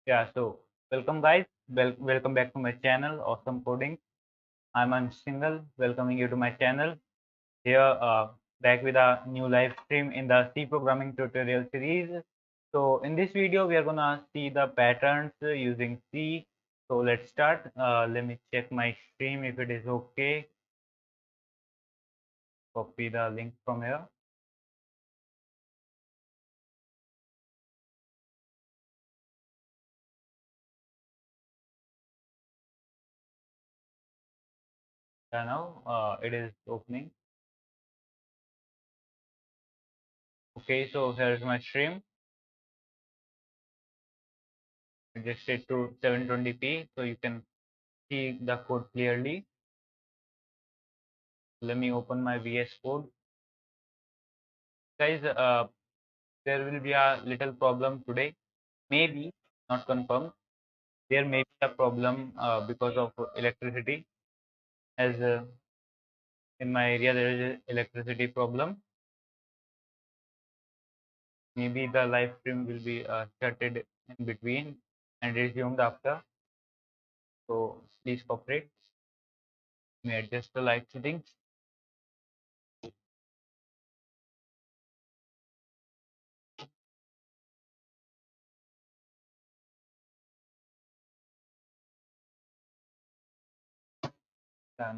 Yeah, so welcome guys. Welcome back to my channel, Awesome Coding. I'm Single, welcoming you to my channel. Here, back with a new live stream in the C programming tutorial series. So in this video, we are gonna see the patterns using C. So let's start. Let me check my stream if it is okay. Copy the link from here. Yeah, now it is opening. Okay, so here's my stream. Adjusted to 720p, so you can see the code clearly. Let me open my VS Code. Guys, there will be a little problem today. Maybe, not confirmed. There may be a problem because of electricity. As in my area, there is a electricity problem. Maybe the live stream will be started in between and resumed after. So please cooperate. May adjust the live settings.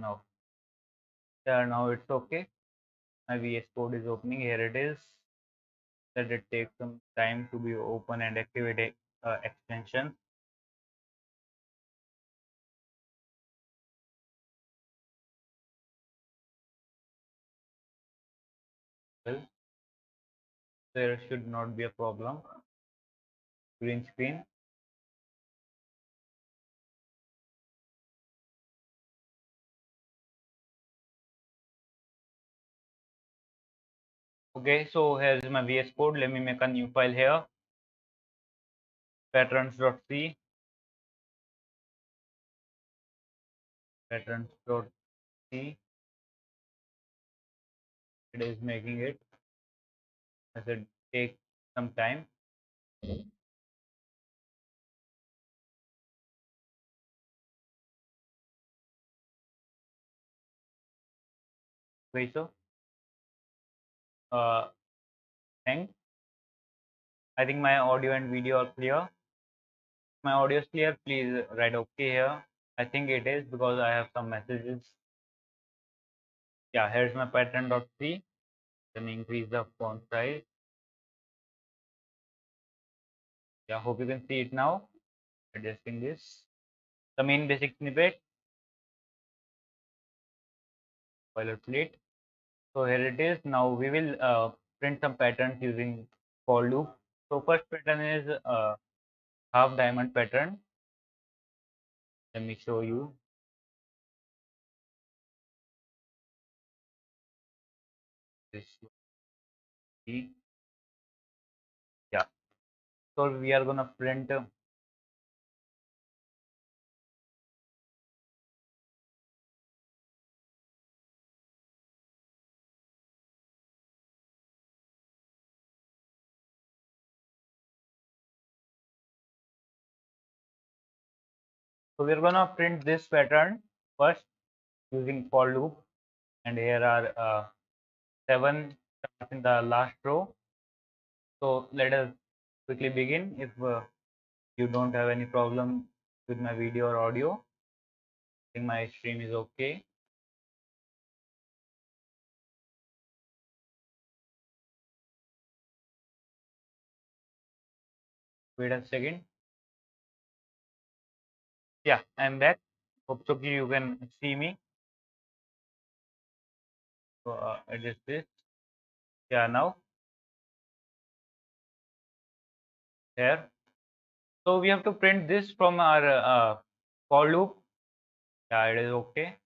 Now, yeah, now it's okay. My VS Code is opening. Here it is. That it takes some time to be open and activate extension. Well, there should not be a problem. Green screen. Okay, so here's my VS Code. Let me make a new file here. Patterns.c. Patterns.c. It is making it. I said take some time. Okay, so uh, thanks. I think my audio and video are clear. My audio is clear. Please write okay here. I think it is because I have some messages. Yeah, here's my pattern.c. Let me increase the font size. Yeah, hope you can see it now. Adjusting this. The main basic snippet, boilerplate. So here it is. Now we will print some patterns using for loop. So first pattern is half diamond pattern. Let me show you. This yeah. So we are gonna print. So we're gonna print this pattern first using for loop, and here are 7 starts in the last row. So let us quickly begin. If you don't have any problem with my video or audio, I think my stream is okay. Wait a second. Yeah, I'm back. Hope so you can see me. So adjust this. Yeah, now here. So we have to print this from our for loop. Yeah, it is okay.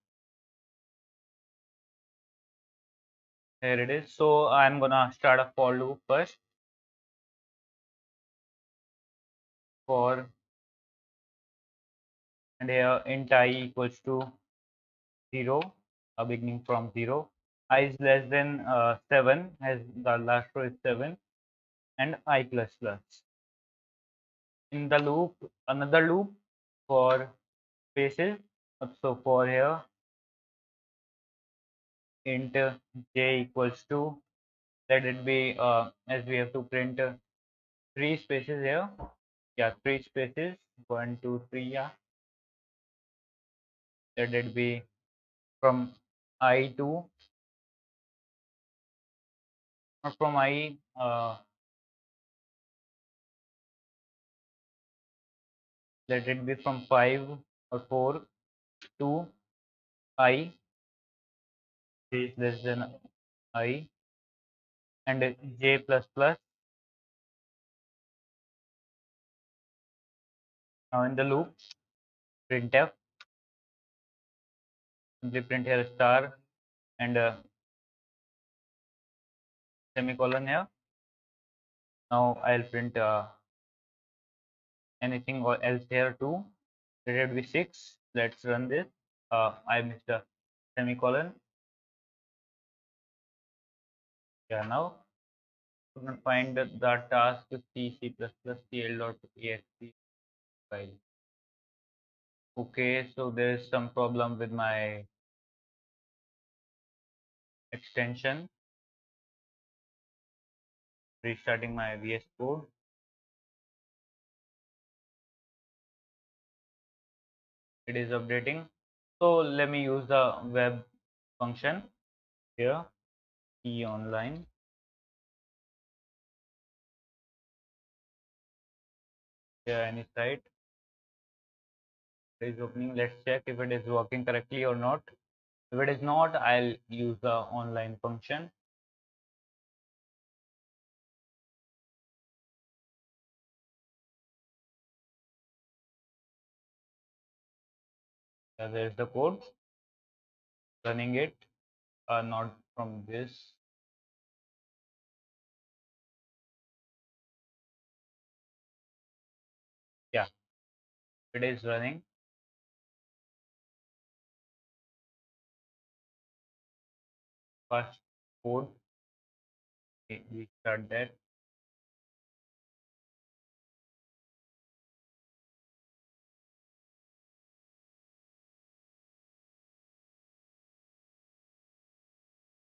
Here it is. So I'm gonna start a for loop first. For and here int I equals to 0, beginning from 0. I is less than 7, as the last row is 7, and I plus plus. in the loop, another loop for spaces. So for here, int j equals to, let it be, as we have to print three spaces here. Yeah, three spaces, 1 2 3. Yeah, let it be from I to, or from I, let it be from 5 or 4 to I is less than I, and j plus plus. Now in the loop, printf, simply print here star and semicolon here. Now I'll print anything or else here too. Let it be 6. Let's run this. I missed a semicolon. Yeah, now you can find the task C C++ cl.exe file. Okay, so there is some problem with my extension. Restarting my VS Code. It is updating. So let me use the web function here. E online. Here any site is opening. Let's check if it is working correctly or not. If it is not, I'll use the online function. There's the code. Running it. Not from this. Yeah, it is running. First code. We start that.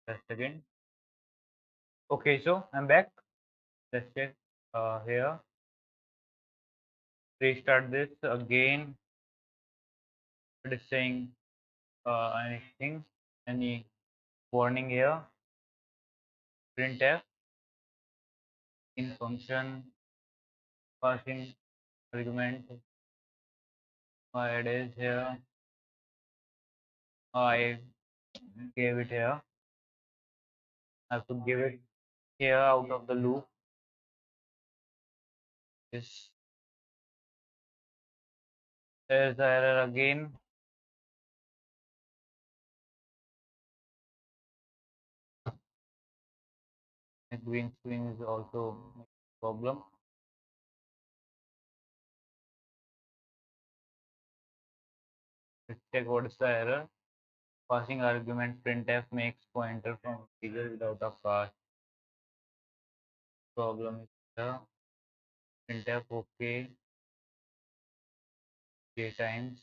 Just again. Okay, so I'm back. Let's check here. Restart this again. It is saying anything, any warning here. Printf in function passing argument. It is here. I gave it here. I have to give it here out of the loop. This, there's the error again. The green screen is also a problem. Let's check what is the error. Passing argument printf makes pointer from integer without a pass. Problem is here. Printf okay. J times.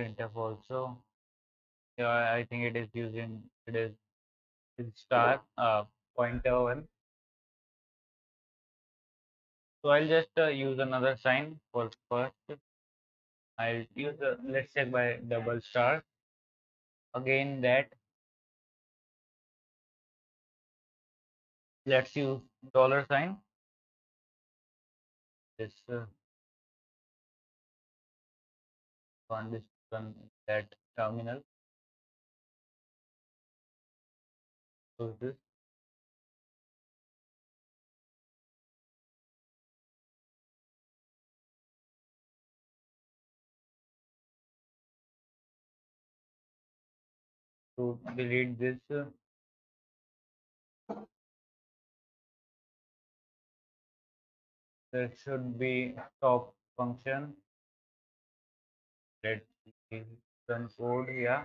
Printf also. Yeah, I think it is using, it is star pointer one. So I'll just use another sign for first. I'll use let's check by double star. Again that. Let's use dollar sign. This on this run that terminal. So this to delete this. There should be stop function. Let's run code. Yeah.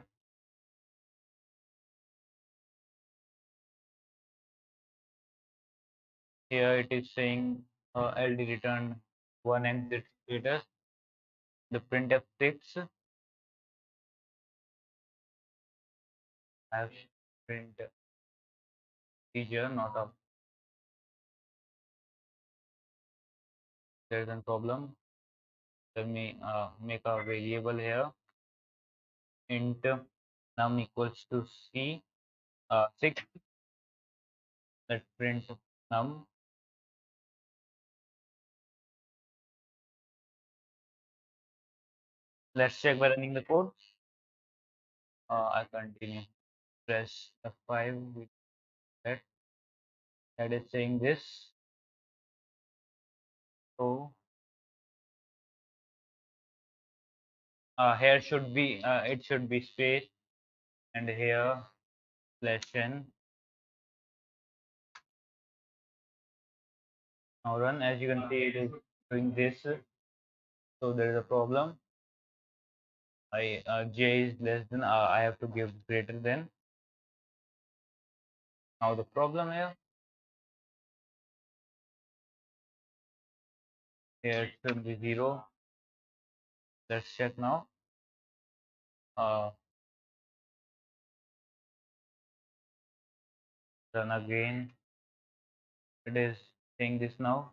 Here it is saying LD returned 1 exit status. The printf 6 have print teacher not up. There's a problem. Let me make a variable here. Int num equals to c 6. Let's print num. Let's check by running the code. I continue. Press F5 with that. That is saying this. So here should be it should be space, and here slash n. Now run. As you can see, it is doing this. So there is a problem. J is less than. I have to give greater than. Now the problem here. Here it should be 0. Let's check now. Uh, Run again. It is saying this now.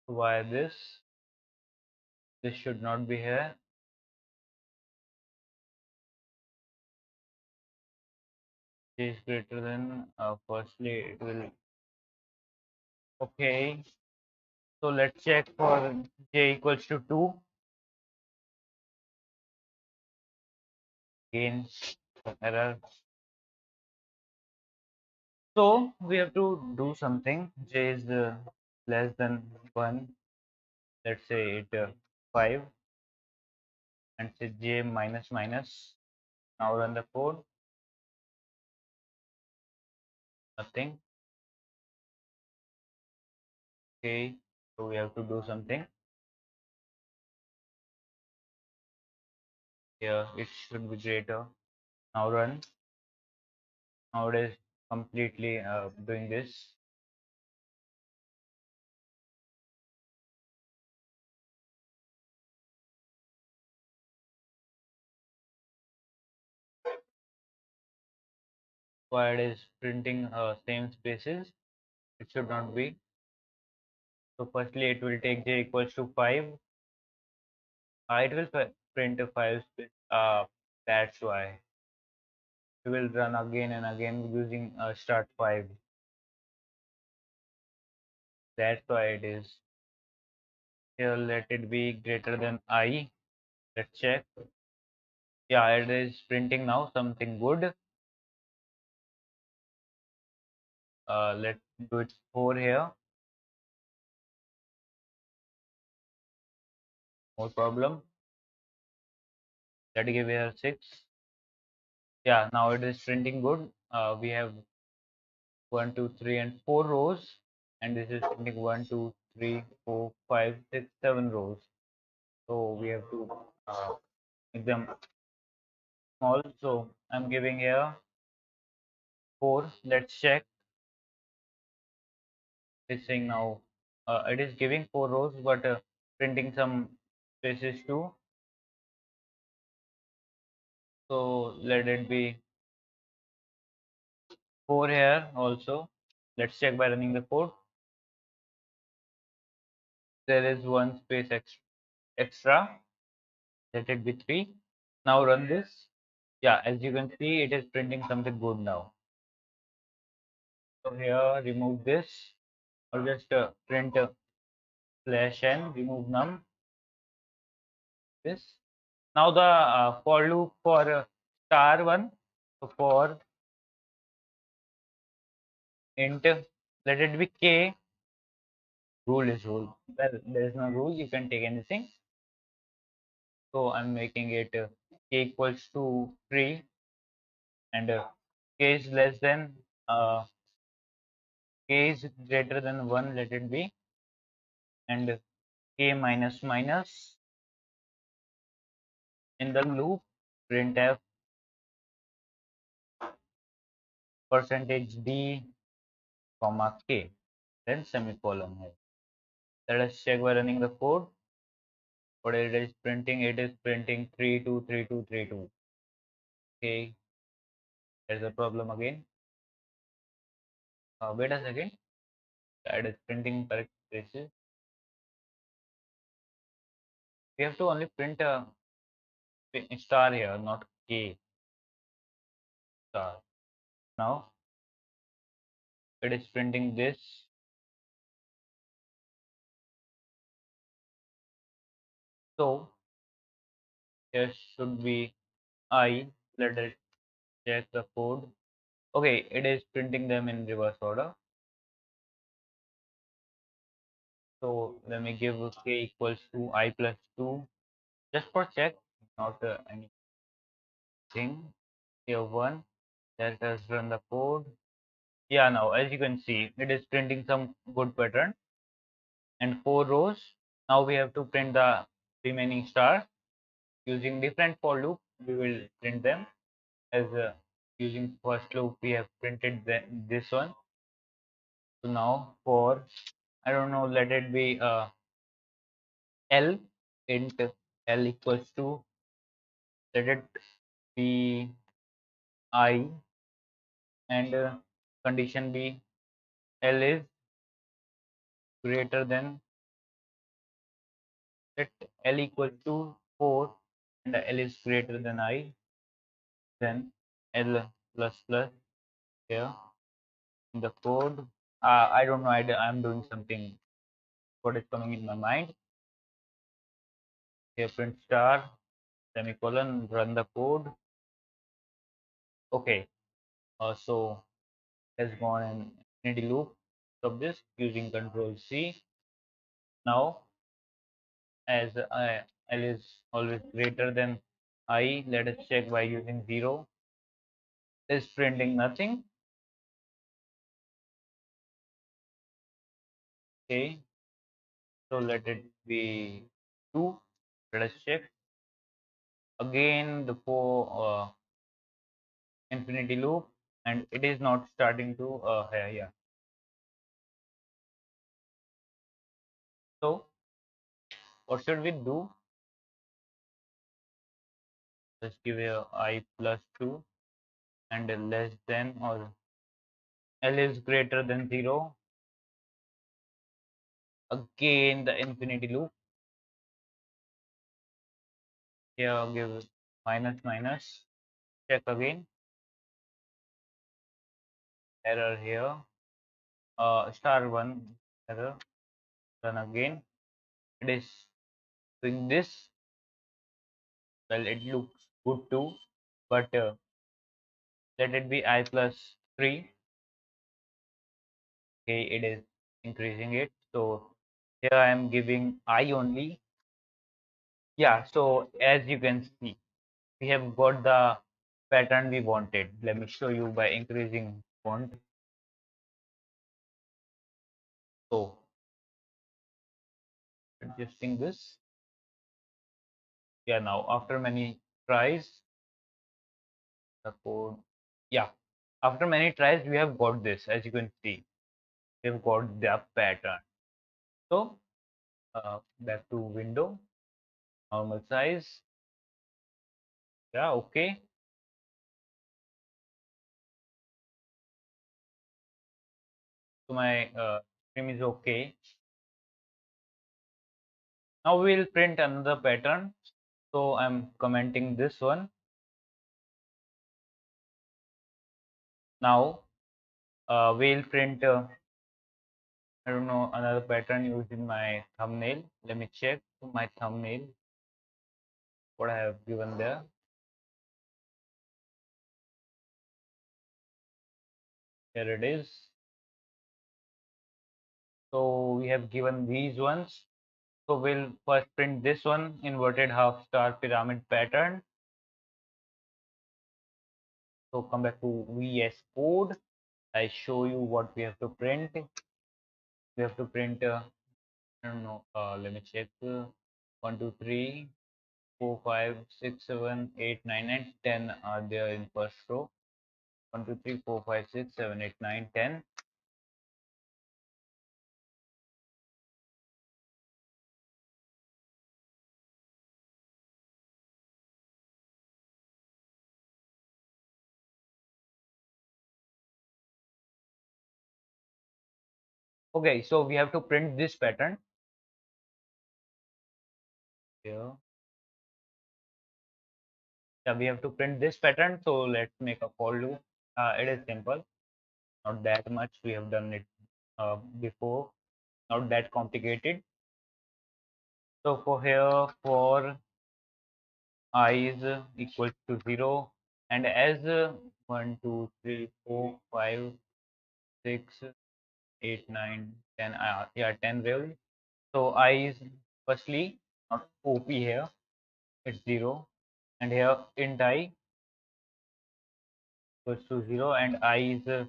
Why this? This should not be here. J is greater than. Firstly, it will. Okay. So let's check for j equals to 2. Again, error. So we have to do something. J is less than 1. Let's say it 5, and say j minus minus. Now run the code. Nothing. Okay. So we have to do something. Here it should be greater. Now run. Now it is completely doing this. Why it is printing same spaces? It should not be. So firstly, it will take j equals to 5. It will print a 5 space. That's why. We will run again and again using start 5. That's why it is. Here, let it be greater than I. Let's check. Yeah, it is printing now something good. Let's do it 4 here. No problem. Let's give here 6. Yeah, now it is printing good. We have 1, 2, 3, and 4 rows, and this is printing 1, 2, 3, 4, 5, 6, 7 rows. So we have to make them small. So I'm giving here 4. Let's check. It's saying now it is giving 4 rows, but printing some spaces too. So let it be 4 here also. Let's check by running the code. There is one space extra. Let it be 3. Now run this. Yeah, as you can see, it is printing something good now. So here, remove this, or just print slash n, remove num. This. Now the for loop for star one. So for int, let it be k. Rule is rule. Well, there is no rule. You can take anything. So I'm making it k equals to 3, and k is less than k is greater than 1. Let it be, and k minus minus in the loop printf percentage d comma K, then semicolon here. Let us check by running the code. What it is printing? It is printing 323232. Okay, there's a problem again. Wait a second. It is printing correct places. We have to only print a star here, not K star. Now it is printing this. So there should be I. Let us check the code. Okay, it is printing them in reverse order. So let me give K equals to I plus 2 just for check, not anything. Here 1. Let us run the code. Yeah, now as you can see, it is printing some good pattern and 4 rows. Now we have to print the remaining star using different for loop. We will print them as using first loop. We have printed this one. So now for I don't know, let it be L int L equals to, let it be I, and condition be L is greater than, let L equals to 4 and L is greater than I, then L plus plus here in the code. I don't know, I'm doing something, what is coming in my mind. Here print star, semicolon, run the code. Okay, so has gone an infinity loop of this using control C. Now as L is always greater than I, let us check by using 0. Is printing nothing. Okay, so let it be 2. Let us check again the for infinity loop, and it is not starting to yeah. So what should we do? Let's give a I plus 2 and less than, or L is greater than 0. Again the infinity loop. Here give minus minus. Check again. Error here. Star 1 error. Run again. It is doing this. Well, it looks good too, but let it be I plus 3. Okay, it is increasing it. So here I am giving I only. Yeah, so as you can see, we have got the pattern we wanted. Let me show you by increasing font. So adjusting this. Yeah, now after many tries, the code. Yeah, after many tries, we have got this. As you can see, we have got the pattern. So back to window, normal size. Yeah, okay. So my stream is okay. Now we will print another pattern. So I'm commenting this one. Now we'll print I don't know, another pattern used in my thumbnail. Let me check my thumbnail, what I have given there. Here it is. So we have given these ones. So we'll first print this one, inverted half star pyramid pattern. So come back to VS Code. I show you what we have to print. We have to print, I don't know, let me check. 1, 2, 3, 4, 5, 6, 7, 8, 9, and 10 are there in first row. 1, 2, 3, 4, 5, 6, 7, 8, 9, 10. Okay, so we have to print this pattern here. Yeah, we have to print this pattern. So let's make a for loop. It is simple, not that much. We have done it before, not that complicated. So for here, for I is equal to 0, and as 1, 2, 3, 4, 5, 6, 8, 9, 10, yeah, 10 really. So I is firstly not OP here, it's 0, and here int I equals to 0, and I is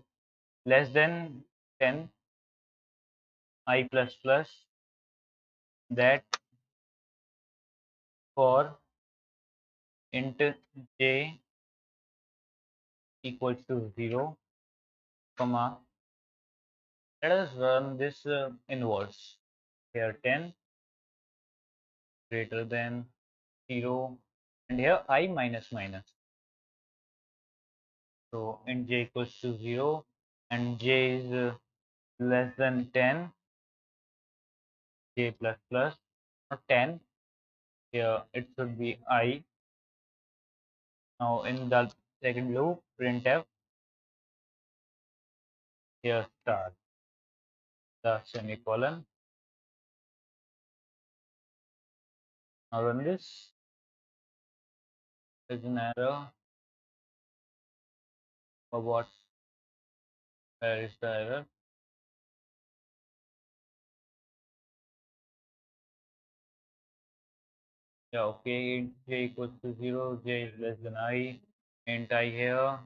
less than 10, I plus plus, that for int j equals to 0, comma, let us run this inverse. Here 10 greater than 0, and here I minus minus. So int j equals to 0, and j is less than 10, j plus plus, not 10. Here it should be I. Now in the second loop, printf, here start the semicolon. Now run this. There's an error. For what? Where is the error? Yeah, okay. Int j equals to 0, j is less than I. Int I here.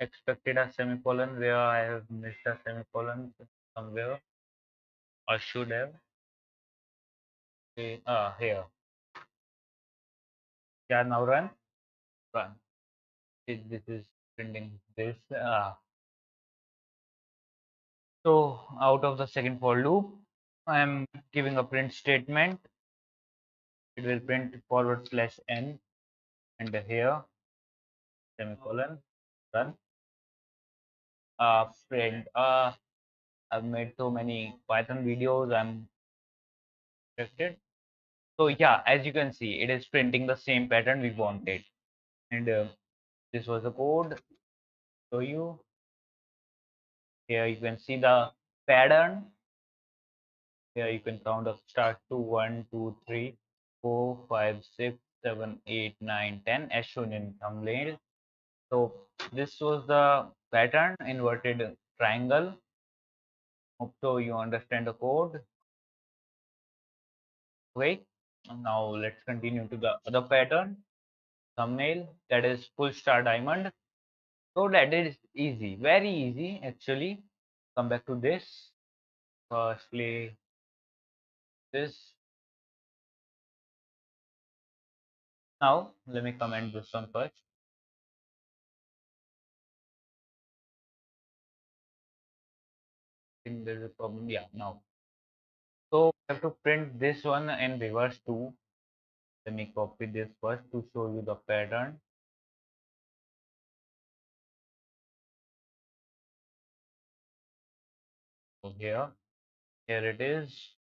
Expected a semicolon where I have missed a semicolon somewhere, or should have. Okay, here. Yeah, now run. Run. This is printing this. So out of the second for loop, I am giving a print statement. It will print forward slash n, and here semicolon, run. Print. I've made so many Python videos. I'm interested. So yeah, as you can see, it is printing the same pattern we wanted. And this was the code. Show you here. You can see the pattern. Here you can count of start to 1, 2, 3, 4, 5, 6, 7, 8, 9, 10 as shown in thumbnail. So this was the pattern, inverted triangle. Hope so you understand the code. Okay. Now let's continue to the other pattern. Thumbnail, that is full star diamond. So that is easy, very easy actually. Come back to this. Firstly, this. Now let me comment this one first. I think there's a problem. Yeah, now. So I have to print this one in reverse too. Let me copy this first to show you the pattern. So here it is.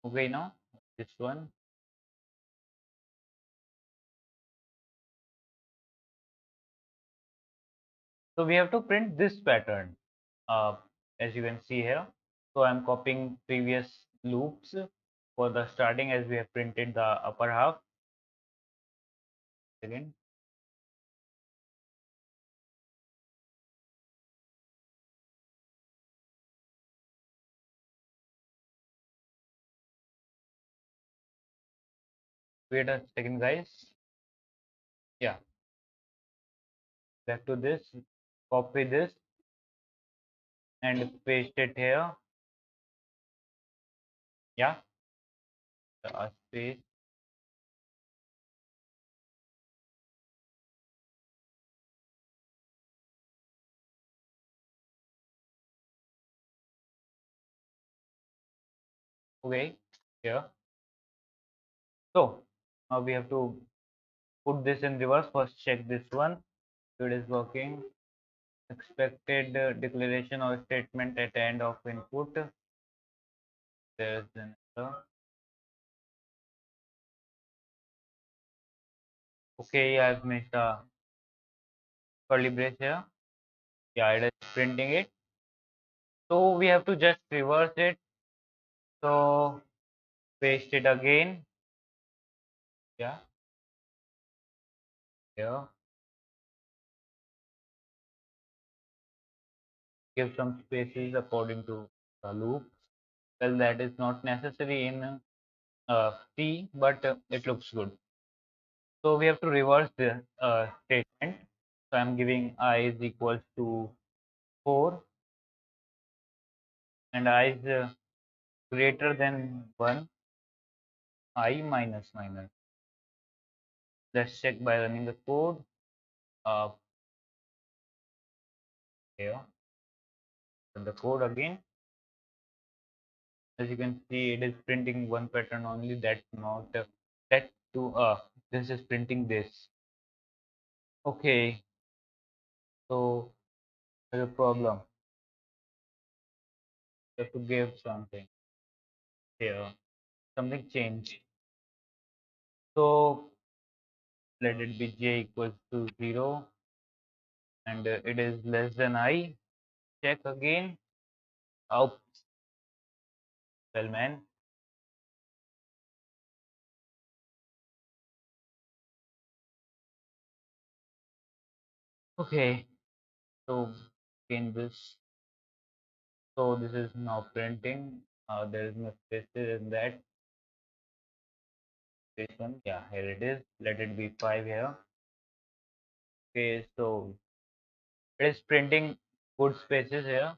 Okay, now this one. So we have to print this pattern, uh, as you can see here. So I'm copying previous loops for the starting as we have printed the upper half. Again, wait a second, guys. Yeah, back to this. Copy this and paste it here. Yeah, space. Okay. here. So now we have to put this in reverse. First check this one. It is working. Expected declaration or statement at the end of input. There's an error. Okay, I've missed a curly brace here. Yeah, it is printing it. So we have to just reverse it. So paste it again. Yeah, here. Give some spaces according to the loop. Well, that is not necessary in C, but it looks good. So we have to reverse the statement. So I'm giving I is equals to 4 and I is greater than 1, I minus minus. Let's check by running the code. Uh, here, run the code again. As you can see, it is printing one pattern only. That's not that to this is printing this. Okay, so there's a problem. You have to give something here. Something changed. So let it be j equals to 0 and it is less than I. Check again. Oh, well, man. Okay, so in this, so this is now printing. There is no spaces in that. This one, yeah, here it is. Let it be 5 here. Okay, so it is printing good spaces here.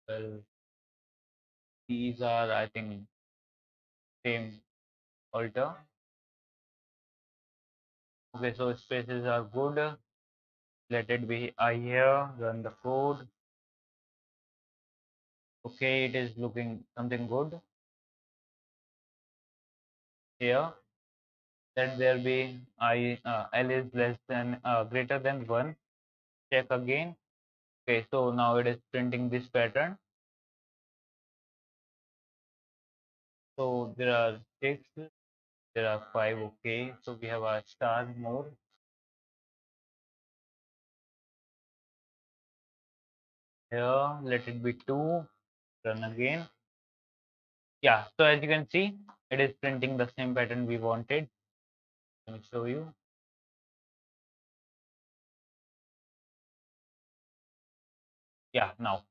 Well, these are, I think, same alter. Okay, so spaces are good. Let it be I here. Run the code. Okay, it is looking something good here. Let there be I L is less than greater than 1. Check again. Okay, so now it is printing this pattern. So there are 6, there are 5. Okay, so we have a star more here. Let it be 2. Run again. Yeah, so as you can see, it is printing the same pattern we wanted. Let me show you. Yeah, now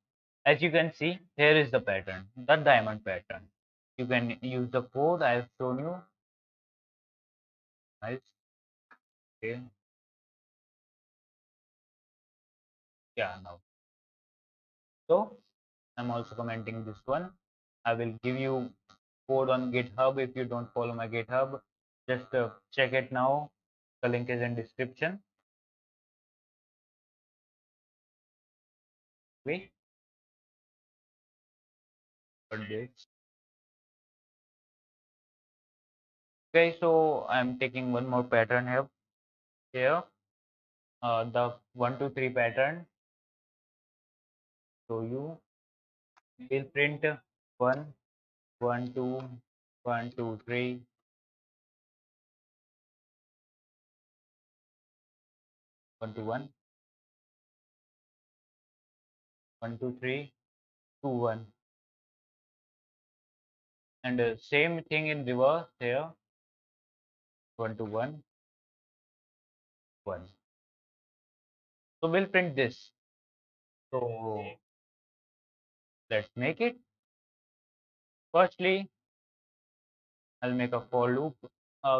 as you can see, here is the pattern, the diamond pattern. You can use the code I have shown you. Nice. Okay. Yeah, now. So I'm also commenting this one. I will give you code on GitHub. If you don't follow my GitHub, just check it now. The link is in description. Wait, for this. Okay, so I'm taking one more pattern here. Here, the 1 2 3 pattern. So you will print 1 1 2 1 2 3 1 2 1 1 2 3 2 1, and same thing in reverse here. 1 2 1 1. So we'll print this. So let's make it. Firstly, I'll make a for loop.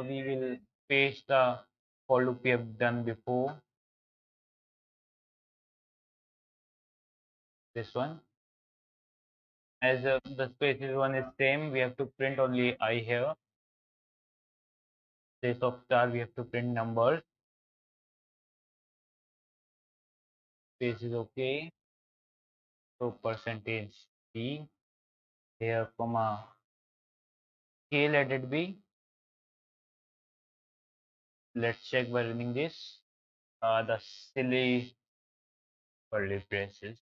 We will paste the for loop we have done before. This one. As the spaces one is same, we have to print only I here. Place of star, we have to print numbers. Space is okay. So percentage D here, comma Okay, let it be. Let's check by running this. The silly curly braces.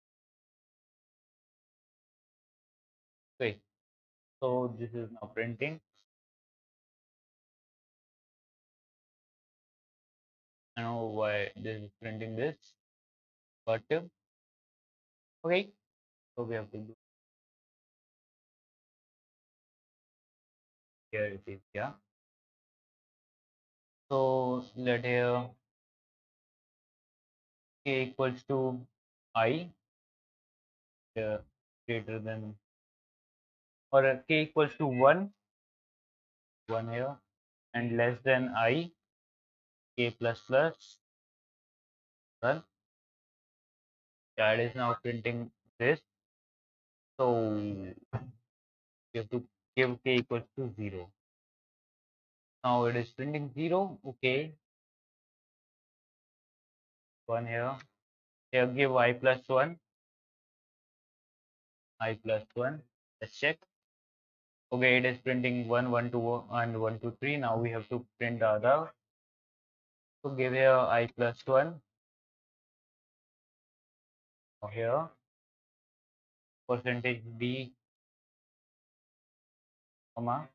Okay, so this is now printing. I know why this is printing this, but okay, so we have to do here it is, yeah. So let here k equals to I greater than or k equals to 1 here and less than I k plus plus 1. Yeah, it is now printing this. So we have to give k equals to 0. Now it is printing 0. Okay, 1 here. Here give I plus 1. I plus 1. Let's check. Okay, it is printing 1, 1, 2, and 1, 2, 3. Now we have to print the other. So give here I plus 1. Now here percentage D, comma,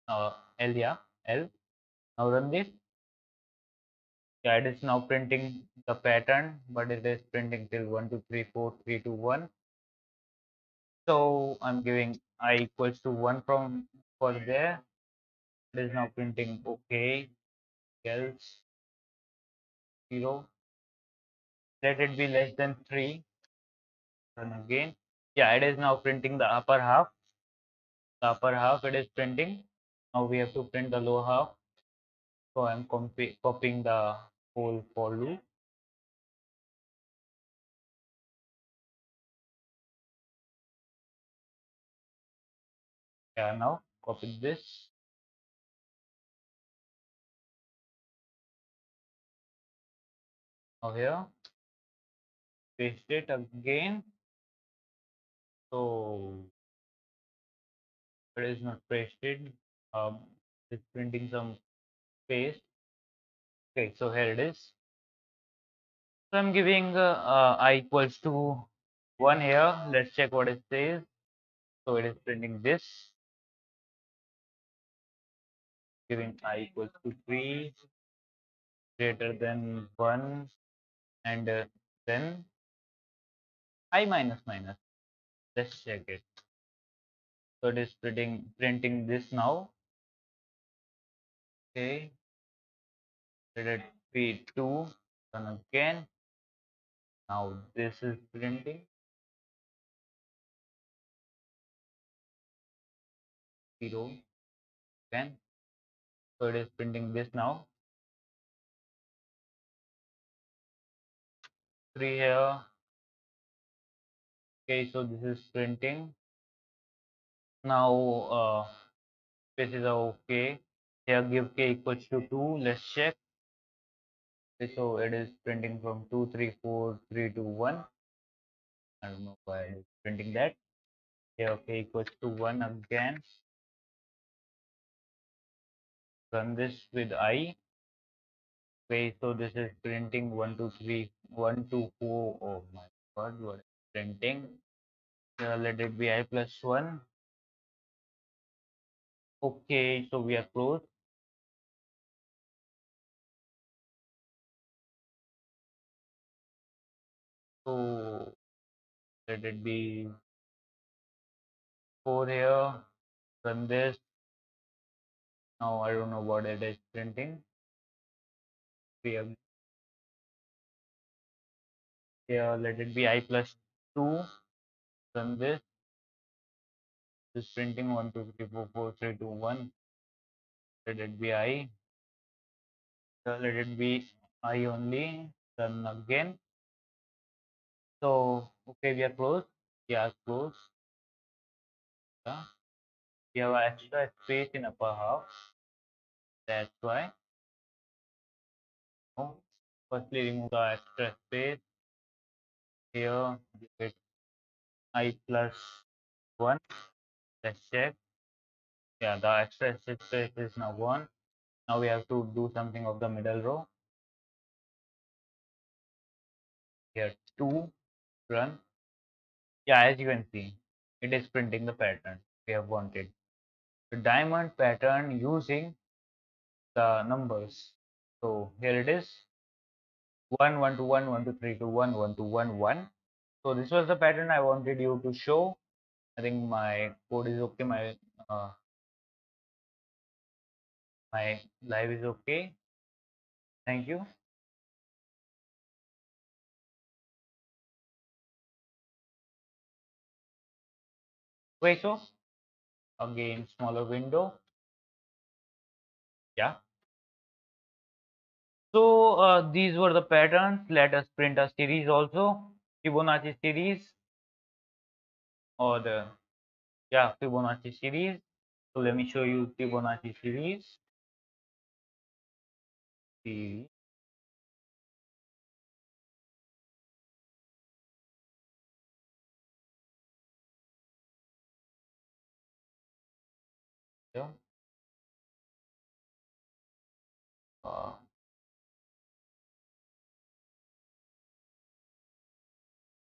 L, yeah, L. Now run this. Yeah, it is now printing the pattern, but it is printing till 1, 2, 3, 4, 3, 2, 1. So I'm giving I equals to 1 from for there. It is now printing okay, else 0. Let it be less than 3. Run again. Yeah, it is now printing the upper half. The upper half it is printing. Now we have to print the lower half. So I'm copying the whole for loop. Yeah, now copy this. Now here, paste it again. So it is not pasted. It's printing some space. Okay, so here it is. So I'm giving I equals to 1 here. Let's check what it says. So it is printing this. Giving I equals to 3 greater than 1 and then I minus minus. Let's check it. So it is printing this now. Okay, let it be 2. Run again. Now this is printing 0 again. So it is printing this now. 3 here. Okay, so this is printing. Now this is okay. Here give k equals to 2. Let's check. Okay, so it is printing from 2, 3, 4, 3, 2, 1. I don't know why it is printing that. Here k equals to 1 again. Run this with I. Okay, so this is printing 1, 2, 3, 1, 2, 4. Oh my god, what is printing? Let it be I plus 1. Okay, so we are close. So let it be 4 here. Run this. Now I don't know what it is printing. We have here, let it be I plus 2. Run this. This printing 1, 2, 3, 4, 4, 3, 2, 1. Let it be I. Let it be I only. Run again. So okay, we are close. Yeah, close. Yeah. We have extra space in upper half. That's why. Oh, firstly, remove the extra space. Here, give it I plus 1. Let's check. Yeah, the extra space is now gone. Now we have to do something of the middle row. Here 2 run. Yeah, as you can see, it is printing the pattern we have wanted. The diamond pattern using the numbers. So here it is 1 1 to 1 1 to 3 to 1 1 to 1 1. So this was the pattern I wanted you to show. I think my code is okay. Uh, my live is okay. Thank you. Wait, so again smaller window. Yeah. So these were the patterns. Let us print a series also. Fibonacci series or the Fibonacci series. So let me show you Fibonacci series. Series. Yeah. Uh,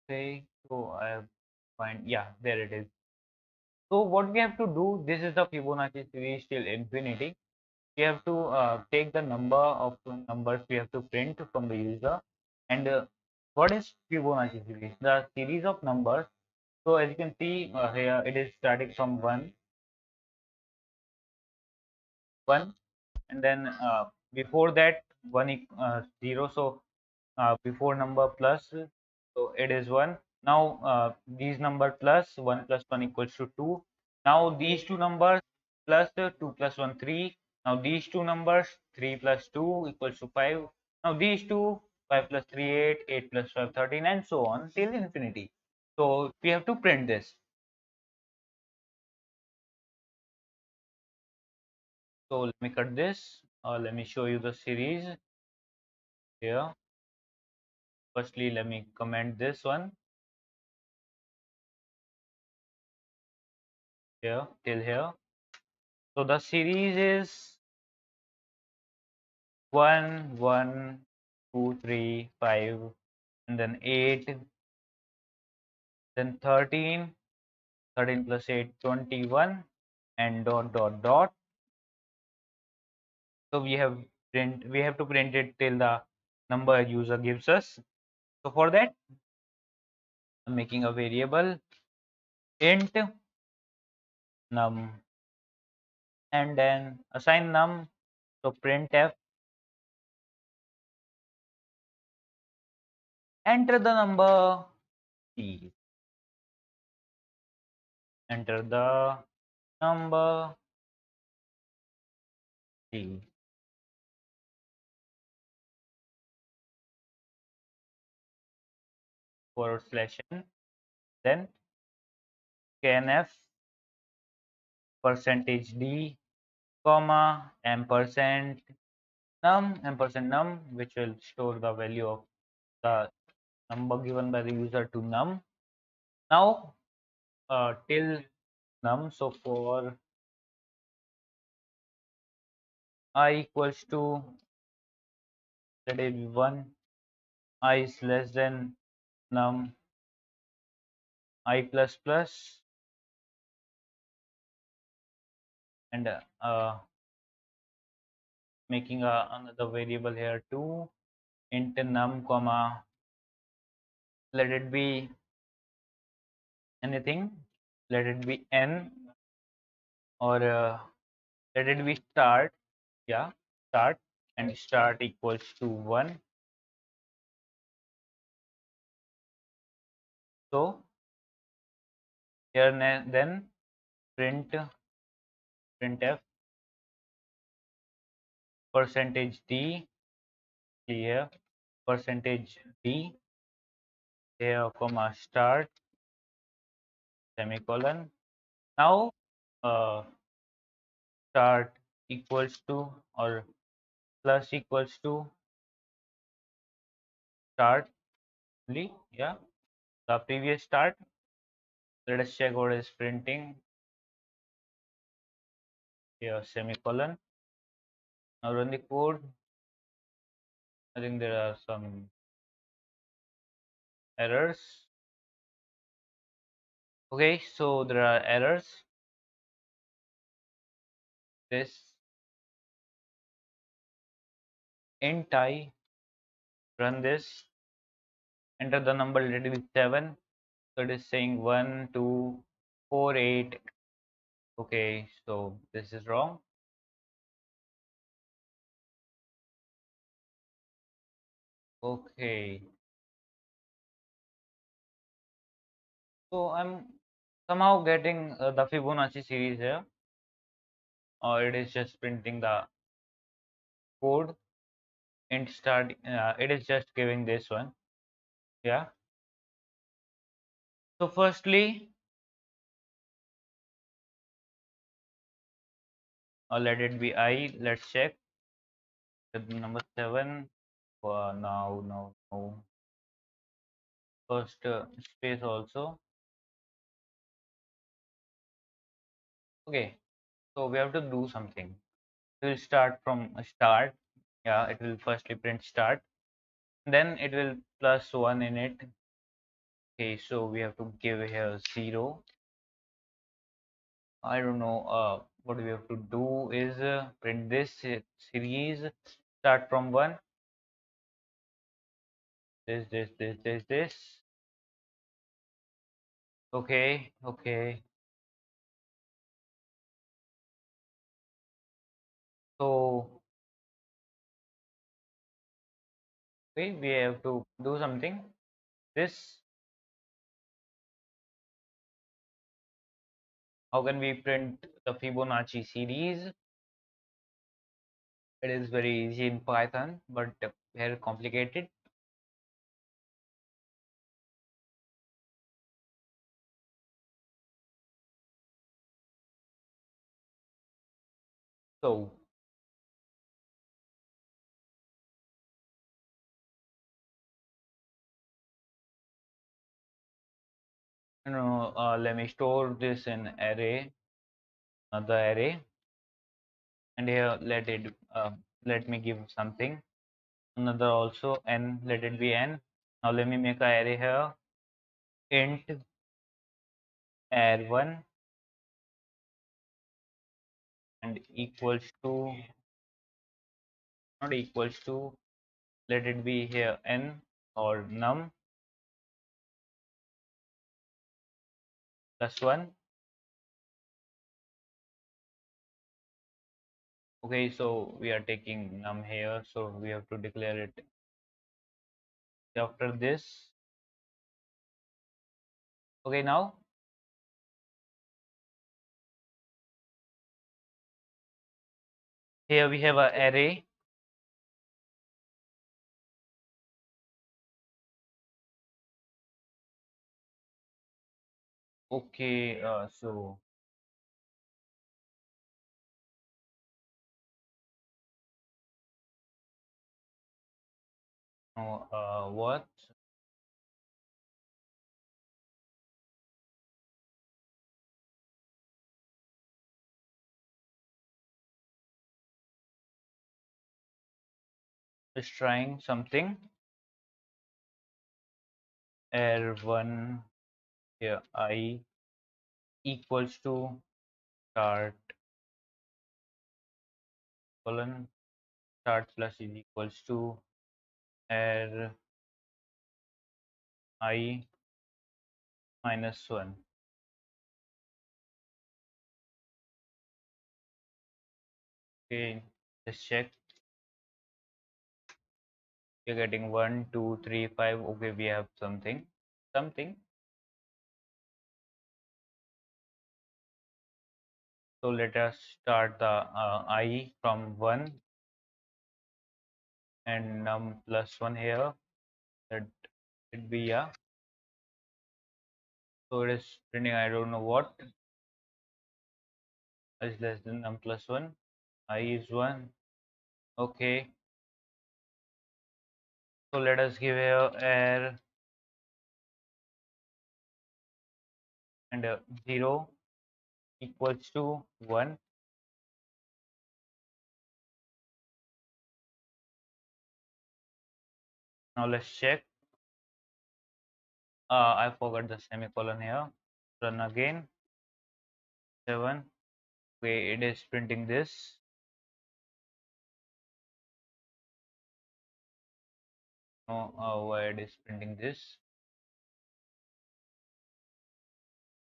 say so I have find there it is. So what we have to do, this is the Fibonacci series till infinity. We have to take the number of numbers we have to print from the user. And what is Fibonacci series? The series of numbers. So as you can see here, it is starting from 1, and then before that 0. So before number plus, so it is 1. Now these number plus 1 plus 1 equals to 2. Now these two numbers plus 2 plus 1 3. Now these two numbers 3 plus 2 equals to 5. Now these two 5 plus 3 8, 8 plus 5 13, and so on till infinity. So we have to print this. So let me cut this. Let me show you the series here. Firstly, let me comment this one here till here. So the series is 1 1 2 3 5, and then 8, then 13, 13 plus 8 21, and dot dot dot. So we have to print it till the number user gives us. So for that, I'm making a variable int num, and then assign num. So printf, enter the number, please enter the number, please. Forward slash n, then scanf percentage d comma ampersand num, which will store the value of the number given by the user to num. Now till num, so for I equals to, let it be 1, I is less than num I plus plus, and making another variable here too, int num comma, let it be anything, let it be n, or let it be start, start, and start equals to 1. So here then printf percentage d here, percentage d here comma start semicolon. Now start equals to, or plus equals to start only, the previous start. Let us check what is printing. here semicolon. Now run the code. I think there are some errors. Okay, so there are errors. This int I, run this, enter the number related with 7. So it is saying 1, 2, 4, 8. Okay, so this is wrong. Okay, so I'm somehow getting the Fibonacci series here, or it is just printing the code int start. It is just giving this one. Yeah. So firstly, let it be I. Let's check with number 7. Now. First space also. Okay, so we have to do something. We'll start from a start. Yeah, it will firstly print start. Then it will plus 1 in it. Okay, so we have to give here 0. I don't know. What we have to do is print this series. Start from 1. This. Okay. So we have to do something. This, how can we print the Fibonacci series? It is very easy in Python, but very complicated. So let me store this in array, another array, and here let me give something, another also n, let it be n. Now let me make a array here, int arr1 and equals to, not equals to, let it be here n or num plus 1. Okay, so we are taking num here, so we have to declare it after this. Okay, now here we have an array. Okay, so what? Is trying something. R1 here I equals to start colon start plus is equals to R I minus 1. Okay, let's check. We're getting 1, 2, 3, 5. Okay, we have something. So let us start the I from 1 and num plus 1 here. That it be, yeah. So it is printing, I don't know what is less than num plus 1. I is 1. Okay. So let us give here air and 0 equals to 1. Now let's check. I forgot the semicolon here. Run again. 7. Okay, it is printing this. No, why it is printing this?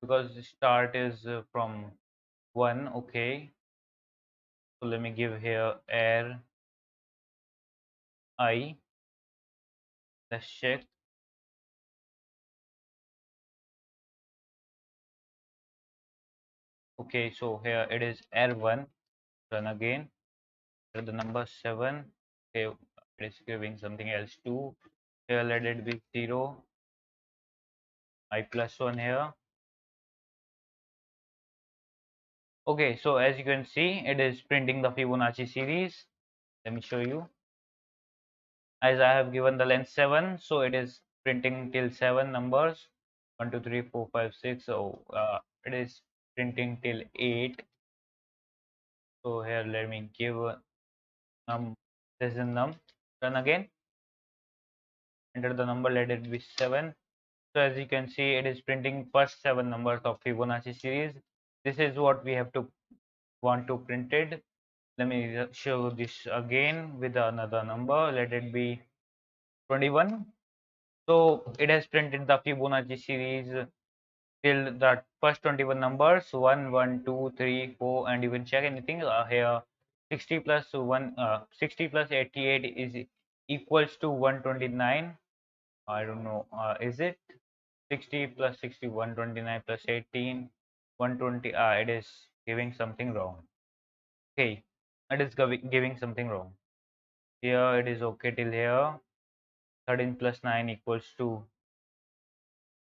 Because the start is from 1. Okay, so let me give here air I. Let's check. Okay, so here it is air 1. Run again. Here the number 7. Okay, it is giving something else 2. Here let it be 0. I plus 1 here. Okay, so as you can see, it is printing the Fibonacci series. Let me show you. As I have given the length 7, so it is printing till 7 numbers. 1, 2, 3, 4, 5, 6. So it is printing till 8. So here let me give this is num. Run again. Enter the number, let it be 7. So as you can see, it is printing first 7 numbers of Fibonacci series. This is what we have to want to print it. Let me show this again with another number. Let it be 21. So it has printed the Fibonacci series till the first 21 numbers 1, 1, 2, 3, 4, and you can check anything here. 60 plus 1, 60 plus 88 is equals to 129. I don't know. Is it 60 plus 60, 129 plus 18, 120? It is giving something wrong. Okay, it is giving something wrong. Here it is okay till here. 13 plus 9 equals to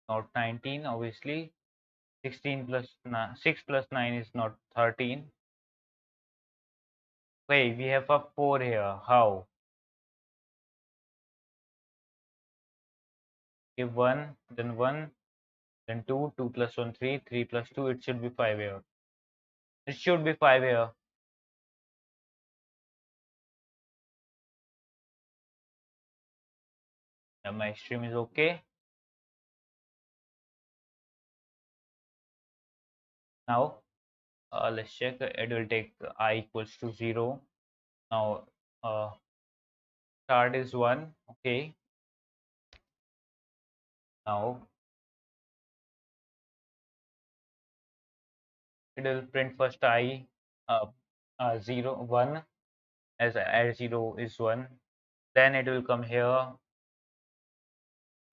not 19, obviously. 16 plus 9, 6 plus 9 is not 13. Wait, we have a 4 here. How? Give 1, then 1, then 2, 2 plus 1, 3, 3 plus 2, it should be 5 here. It should be 5 here. Yeah, my stream is okay. Now, let's check. It will take I equals to 0. Now, start is 1. Okay. Now, it will print first I 0, 1, as 0 is 1. Then it will come here.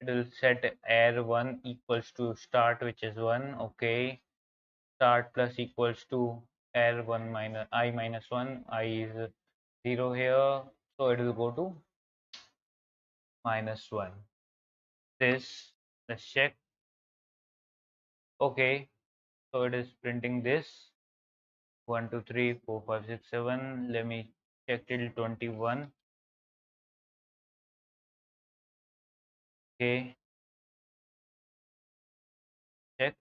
It will set air 1 equals to start, which is 1. Okay. Start plus equals to air 1 minus I minus 1. I is 0 here. So it will go to minus 1. This, let's check. Okay. So it is printing this 1, 2, 3, 4, 5, 6, 7. Let me check till 21. Okay. Check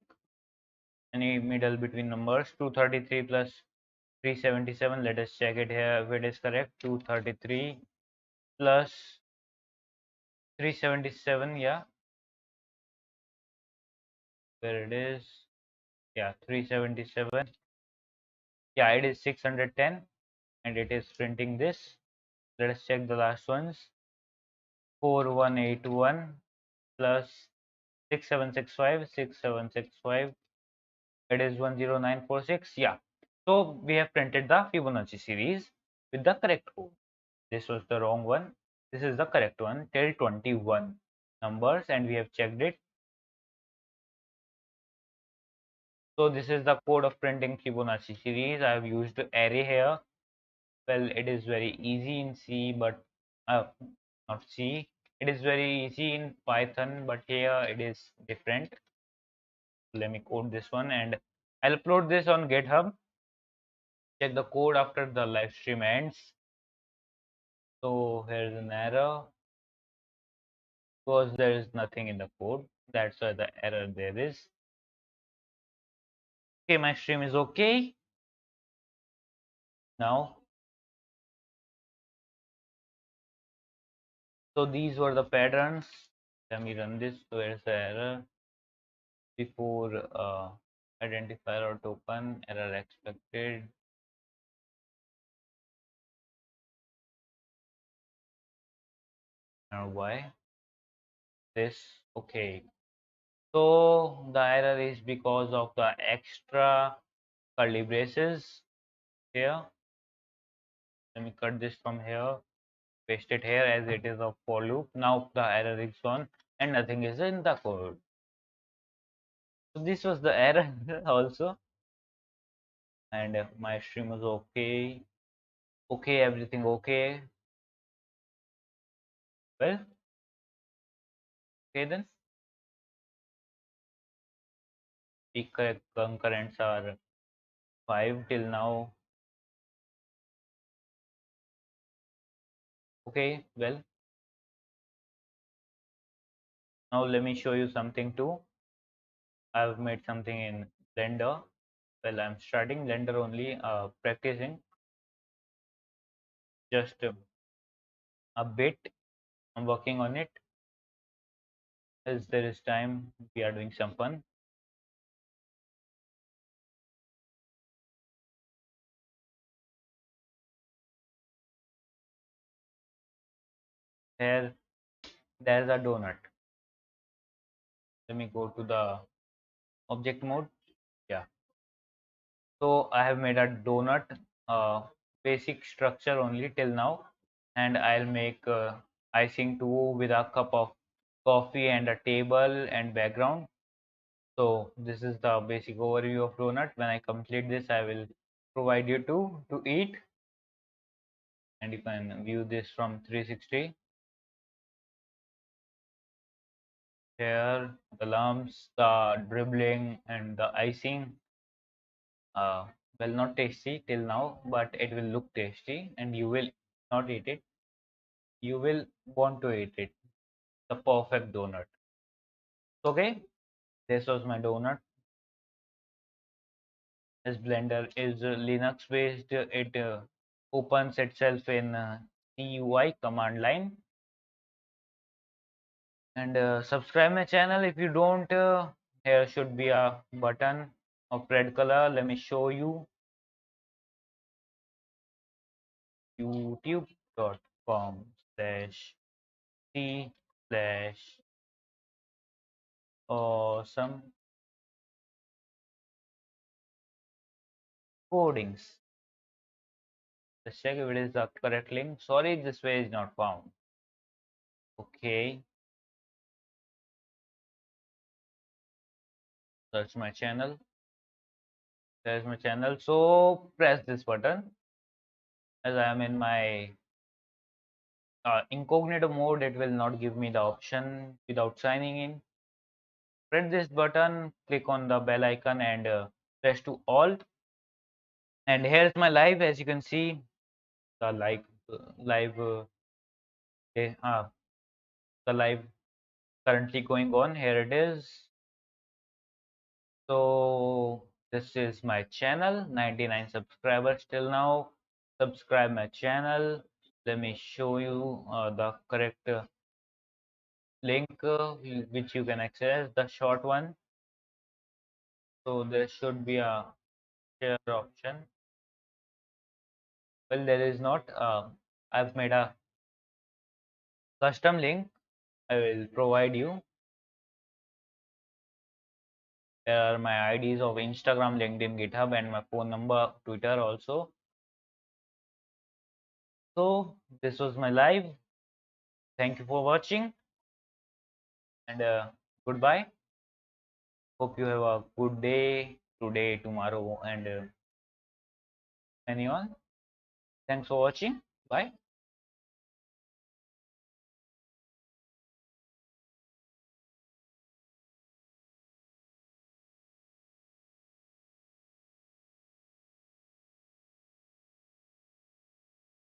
any middle between numbers. 233 plus 377. Let us check it here if it is correct. 233 plus 377. Yeah, where it is. Yeah, 377. Yeah, it is 610 and it is printing this. Let us check the last ones. 4181 plus 6765. 6765. It is 10946. Yeah. So we have printed the Fibonacci series with the correct code. This was the wrong one. This is the correct one till 21 numbers and we have checked it. So this is the code of printing Fibonacci series. I have used array here. Well, it is very easy in C, but not C. It is very easy in Python, but here it is different. Let me code this one and I'll upload this on GitHub. Check the code after the live stream ends. So here's an error because there is nothing in the code. That's why the error there is. Okay, my stream is okay. Now So these were the patterns. Let me run this. So where's the error? Before identifier or token, error expected. Now why this? Okay. So the error is because of the extra curly braces here. Let me cut this from here, paste it here as it is a for loop. Now the error is gone and nothing is in the code. So this was the error also, and my stream was okay. Okay, everything okay. Well, okay then. Peak concurrents are 5 till now. Okay, well, now let me show you something too. I've made something in Blender. Well, I'm starting Blender only, practicing just a bit. I'm working on it. As there is time, we are doing some fun. Here, there's a donut. Let me go to the object mode. Yeah. So I have made a donut, basic structure only till now, and I'll make icing too with a cup of coffee and a table and background. So this is the basic overview of donut. When I complete this, I will provide you to eat, and you can view this from 360. Here, the lumps, the dribbling, and the icing. Well, not tasty till now, but it will look tasty, and you will not eat it. You will want to eat it. The perfect donut. Okay, this was my donut. This blender is Linux based. It opens itself in CUI command line. And subscribe my channel if you don't. Here should be a button of red color. Let me show you. youtube.com/c/awesome codings. Let's check if it is the correct link. Sorry, this way is not found. Okay, search my channel. There's my channel. So press this button. As I am in my incognito mode, it will not give me the option without signing in. Press this button, click on the bell icon and press to all. And here's my live. As you can see, the live eh, uh, the live currently going on. Here it is. So this is my channel, 99 subscribers till now. Subscribe my channel. Let me show you the correct link which you can access, the short one. So there should be a share option. Well, there is not. I've made a custom link. I will provide you. There are my IDs of Instagram, LinkedIn, GitHub, and my phone number, Twitter also. So this was my live. Thank you for watching, and goodbye. Hope you have a good day today, tomorrow, and anyone. Thanks for watching. Bye.